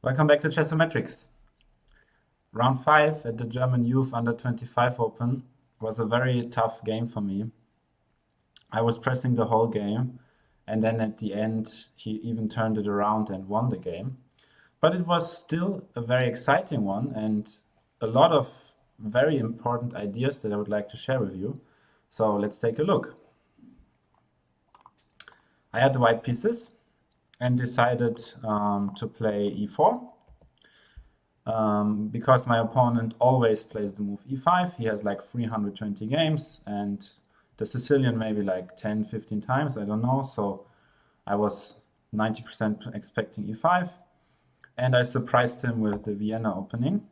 Welcome back to Chessometrics. Round 5 at the German Youth Under 25 Open was a very tough game for me. I was pressing the whole game, and then at the end he even turned it around and won the game. But it was still a very exciting one and a lot of very important ideas that I would like to share with you. So let's take a look. I had the white pieces and decided to play e4 because my opponent always plays the move e5. He has like 320 games and the Sicilian maybe like 10, 15 times, I don't know. So I was 90% expecting e5 and I surprised him with the Vienna opening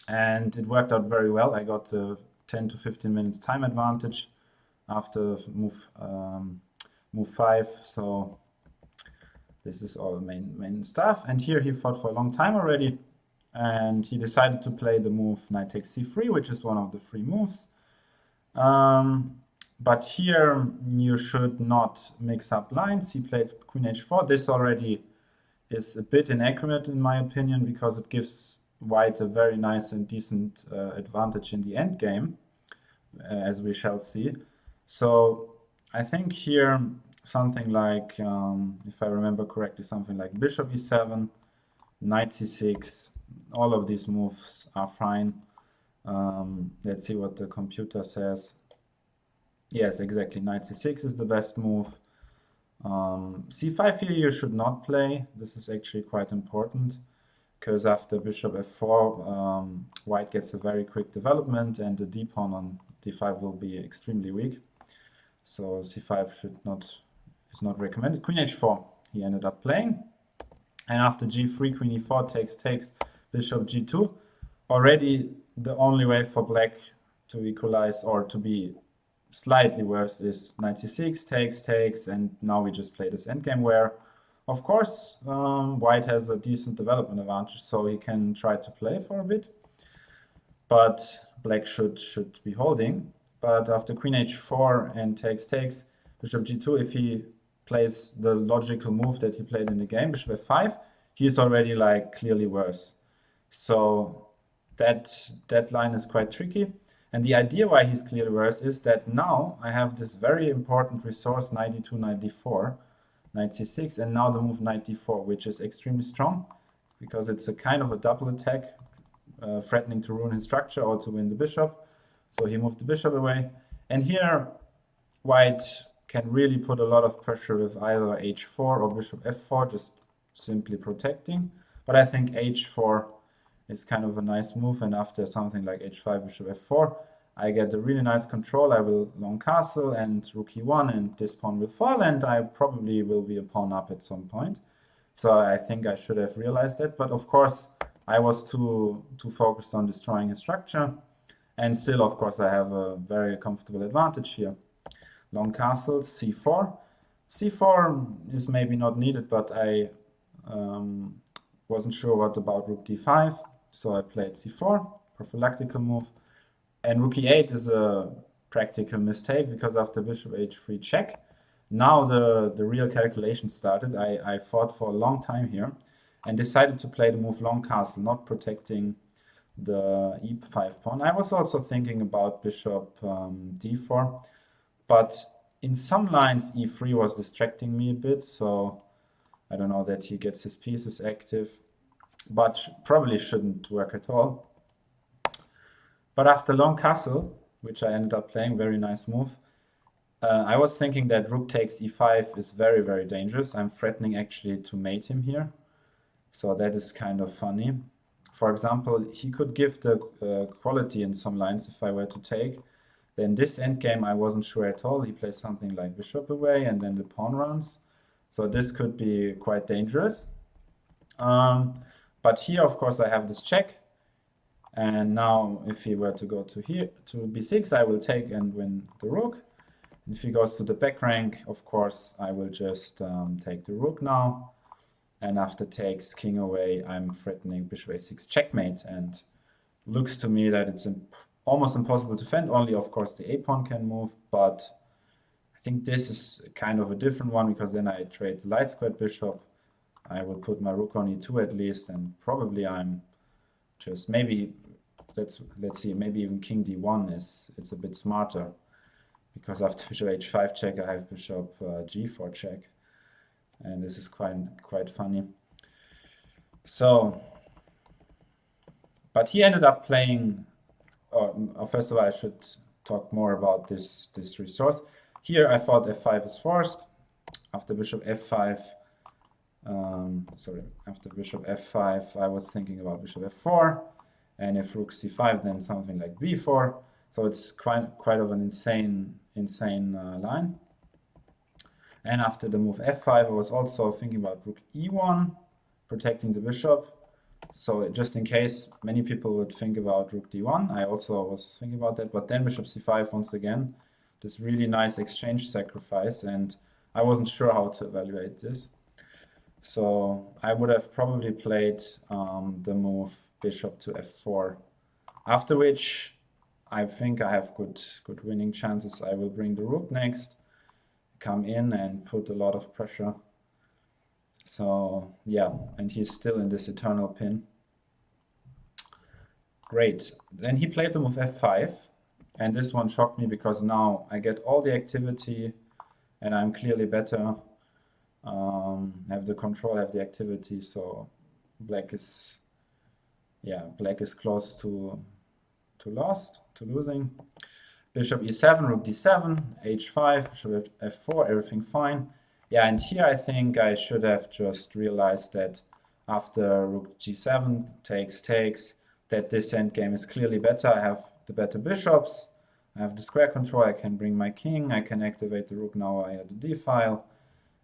and it worked out very well. I got the 10 to 15 minutes time advantage after move 5. So this is all main stuff. And here he fought for a long time already. And he decided to play the move knight takes c3, which is one of the free moves. But here you should not mix up lines. He played queen h4. This already is a bit inaccurate in my opinion, because it gives white a very nice and decent advantage in the endgame, as we shall see. So I think here something like, if I remember correctly, something like bishop e7, knight c6, all of these moves are fine. Let's see what the computer says. Yes, exactly, knight c6 is the best move. c5 here you should not play. This is actually quite important, because after bishop f4, white gets a very quick development and the d-pawn on d5 will be extremely weak. So c5 is not recommended. Queen h4 he ended up playing, and after g3, queen e4 takes, bishop g2. Already the only way for black to equalize or to be slightly worse is knight c6 takes, and now we just play this endgame where, of course, white has a decent development advantage, so he can try to play for a bit, but black should be holding. But after queen h4 and takes, bishop g2, if he plays the logical move that he played in the game, bishop f5, he is already like clearly worse. So that line is quite tricky. And the idea why he's clearly worse is that now I have this very important resource, knight d2, knight d4, knight c6, and now the move knight d4, which is extremely strong because it's a kind of a double attack, threatening to ruin his structure or to win the bishop. So he moved the bishop away. And here white can really put a lot of pressure with either h4 or bishop f4, just simply protecting. But I think h4 is kind of a nice move, and after something like h5, bishop f4, I get a really nice control. I will long castle and rook e1, and this pawn will fall, and I probably will be a pawn up at some point. So I think I should have realized that, but of course I was too focused on destroying his structure, and still, of course, I have a very comfortable advantage here. Long castle, c4. c4 is maybe not needed, but I wasn't sure what about rook d5, so I played c4, prophylactical move. And rook e8 is a practical mistake, because after bishop h3 check, now the real calculation started. I fought for a long time here and decided to play the move long castle, not protecting the e5 pawn. I was also thinking about bishop d4, but in some lines e3 was distracting me a bit, so I don't know that he gets his pieces active, but probably shouldn't work at all. But after long castle, which I ended up playing, very nice move, I was thinking that rook takes e5 is very, very dangerous. I'm threatening actually to mate him here, so that is kind of funny. For example, he could give the quality in some lines if I were to take. Then this endgame I wasn't sure at all. He plays something like bishop away and then the pawn runs. So this could be quite dangerous. But here, of course, I have this check. And now if he were to go to here, to b6, I will take and win the rook. And if he goes to the back rank, of course, I will just take the rook now. And after takes, king away, I'm threatening bishop a6 checkmate. And looks to me that it's almost impossible to defend. Only, of course, the a-pawn can move. But I think this is kind of a different one, because then I trade the light squared bishop. I will put my rook on e2 at least, and probably I'm just maybe let's see, maybe even king d1 it's a bit smarter, because after bishop h5 check I have bishop g4 check, and this is quite funny. So, but he ended up playing. First of all, I should talk more about this resource. Here I thought f5 is forced. After bishop f5, after bishop f5, I was thinking about bishop f4, and if rook c5, then something like b4. So it's quite of an insane line. And after the move f5, I was also thinking about rook e1, protecting the bishop. So just in case many people would think about rook d1, I also was thinking about that. But then bishop c5 once again, this really nice exchange sacrifice, and I wasn't sure how to evaluate this. So I would have probably played the move bishop to f4, after which I think I have good winning chances. I will bring the rook next, come in and put a lot of pressure. So yeah, and he's still in this eternal pin. Great. Then he played the move f5, and this one shocked me because now I get all the activity and I'm clearly better. Have the control, have the activity, so black is close to losing. Bishop e7, rook d7, h5, bishop f4, everything fine. Yeah, and here I think I should have just realized that after rook g7 takes, that this endgame is clearly better. I have the better bishops, I have the square control, I can bring my king, I can activate the rook now I had the d-file,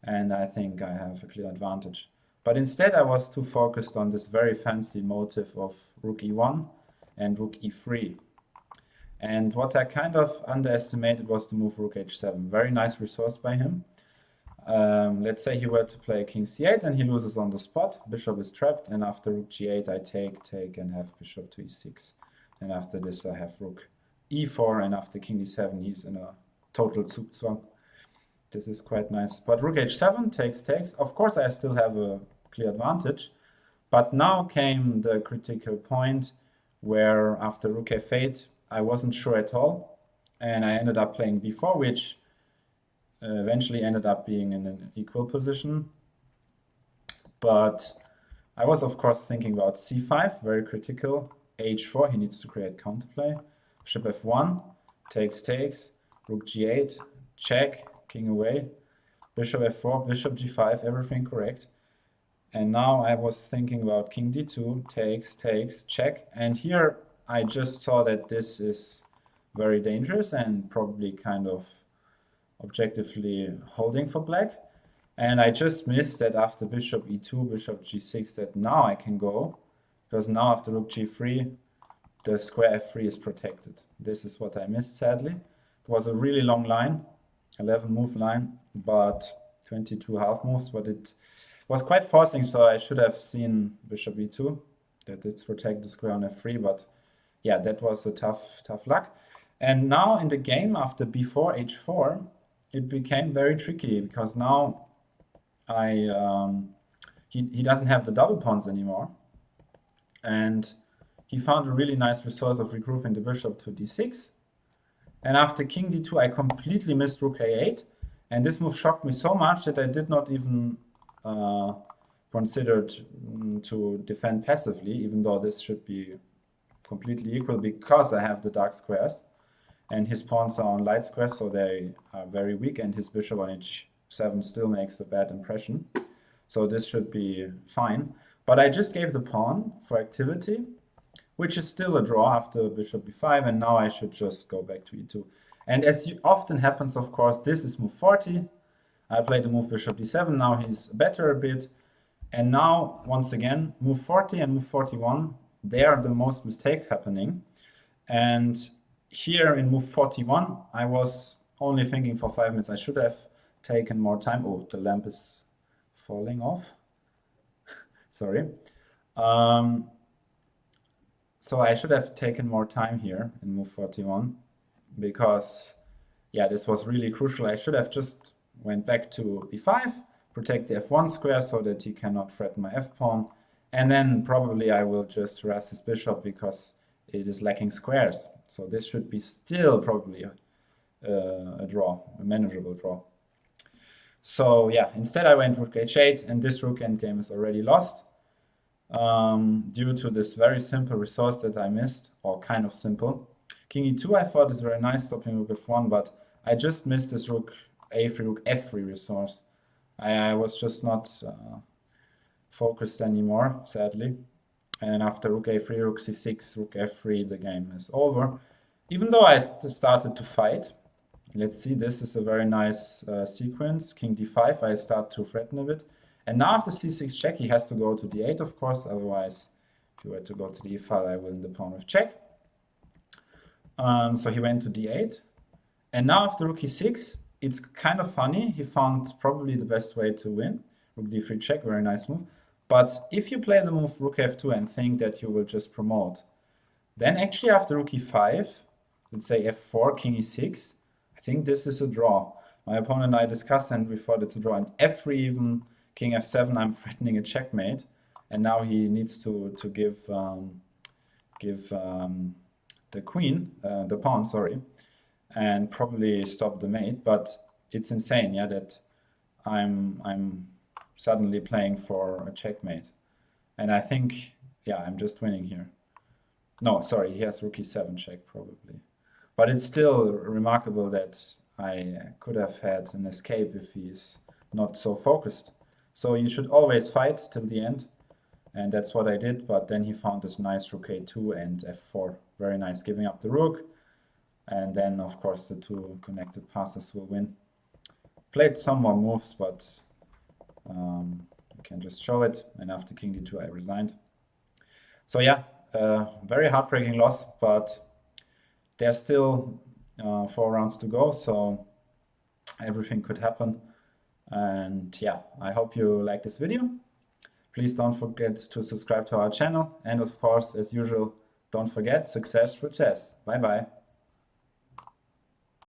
and I think I have a clear advantage. But instead I was too focused on this very fancy motive of rook e1 and rook e3. And what I kind of underestimated was the move rook h7. Very nice resource by him. Let's say he were to play king c8 and he loses on the spot. Bishop is trapped, and after rook g8 I take and have bishop to e6. And after this I have rook e4, and after king d7 he's in a total zugzwang. This is quite nice. But rook h7 takes. Of course I still have a clear advantage. But now came the critical point where after rook f8 I wasn't sure at all, and I ended up playing b4, which eventually ended up being in an equal position. But I was of course thinking about c5, very critical. h4, he needs to create counterplay. Bishop f1, takes, rook g8, check, king away. Bishop f4, bishop g5, everything correct. And now I was thinking about king d2, takes, check. And here I just saw that this is very dangerous and probably kind of objectively holding for black. And I just missed that after bishop e2, bishop g6, that now I can go, because now after rook g3, the square f3 is protected. This is what I missed, sadly. It was a really long line, 11 move line, but 22 half moves, but it was quite forcing, so I should have seen bishop e2, that it's protect the square on f3, but yeah, that was a tough luck. And now in the game after b4, h4, it became very tricky, because now he doesn't have the double pawns anymore, and he found a really nice resource of regrouping the bishop to d6. And after king d2, I completely missed rook a8, and this move shocked me so much that I did not even consider to defend passively, even though this should be completely equal, because I have the dark squares and his pawns are on light squares, so they are very weak, and his bishop on h7 still makes a bad impression. So this should be fine. But I just gave the pawn for activity, which is still a draw after bishop b5, and now I should just go back to e2. And as often happens, of course, this is move 40. I played the move bishop d7, now he's better a bit. And now, once again, move 40 and move 41, they are the most mistakes happening. And here in move 41, I was only thinking for 5 minutes. I should have taken more time. Oh, the lamp is falling off. Sorry. So I should have taken more time here in move 41, because yeah, this was really crucial. I should have just went back to b5, protect the f1 square so that he cannot threaten my f-pawn. And then probably I will just harass his bishop because it is lacking squares. So this should be still probably a draw, a manageable draw. So yeah, instead I went rook h8, and this rook endgame is already lost due to this very simple resource that I missed, or kind of simple. King e2 I thought is very nice, stopping rook f1, but I just missed this rook a3, rook f3 resource. I was just not focused anymore, sadly. And after rook a3, rook c6, rook f3, the game is over. Even though I started to fight. Let's see, this is a very nice sequence. King d5, I start to threaten a bit. And now after c6 check, he has to go to d8, of course. Otherwise, if he were to go to the e-file, I win the pawn with check. So he went to d8. And now after rook e6, it's kind of funny. He found probably the best way to win. Rook d3 check, very nice move. But if you play the move rook f2 and think that you will just promote, then actually after rook e5, let's say f4, king e6, I think this is a draw. My opponent and I discussed and we thought it's a draw. And f3 even, king f7, I'm threatening a checkmate. And now he needs to give the queen, the pawn, sorry, and probably stop the mate. But it's insane, yeah, that I'm suddenly playing for a checkmate. And I think, yeah, I'm just winning here. No, sorry, he has rook e7 check probably. But it's still remarkable that I could have had an escape if he's not so focused. So you should always fight till the end. And that's what I did. But then he found this nice rook a2 and f4. Very nice, giving up the rook. And then, of course, the two connected passes will win. Played some more moves, but I can just show it. And after king d2, I resigned. So yeah, very heartbreaking loss, but there's still 4 rounds to go, so everything could happen. And yeah, I hope you like this video. Please don't forget to subscribe to our channel. And of course, as usual, don't forget, success through chess. Bye bye.